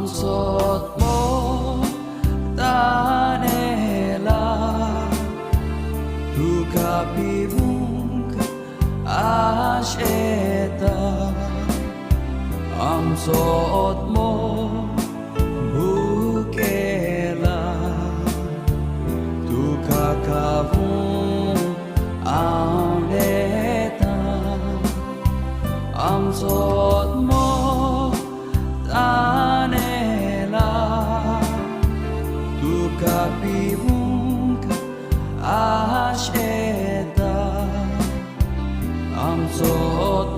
आमचोत मोतानेला तुका पिवूंक आशेता आमचोत भुकेला तुका खावूंक आवडेता आमचोत मोतानेला तुका पिवूंक आशेता आमचोत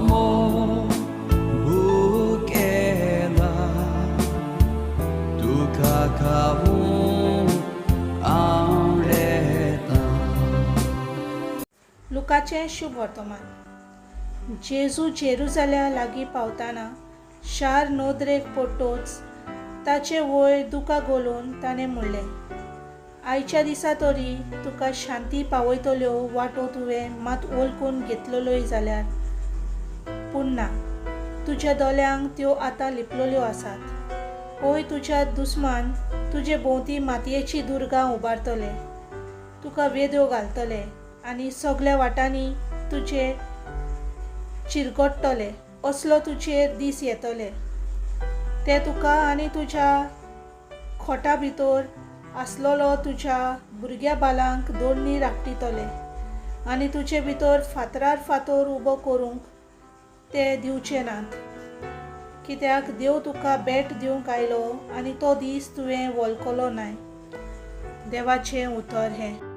भुकेला तुका खावूंक आवडेता. लुकाचें शुभ वर्तमान. जेजू जेरुजाल्या लागीं पावतना शार नोदरेक पडटोच ताचे वयर दुकां घालून ताणें म्हणलें, आयच्या दिसा तरी तुका शांती पावयतल्यो वाटो तुवें मात ओळखून घेतलेल्योय जाल्यार, पूण ना, तुज्या दोळ्यांक त्यो आतां लिपलेल्यो आसात. ओय तुज्या दुस्मान तुजे भोंवती मातयेची दुर्गां उबारतले, तुका वेद्यो घालतले आनी सगळ्या वाटांनी तुजे चिरगोडटले. असलो तुजेर दीस येतले. ते तुका आनी तुज्या खोटा भितर आसलोलो तुज्या भुरग्या बालांक दोळनी राखटितले आनी तुजे भितर फातरार फातर उबो करूंक ते दिवचे नात, कित्याक देव तुका भेट दिवंक आयलो आनी तो दीस तुवें वळखलो नाय. देवाचें उतर हें.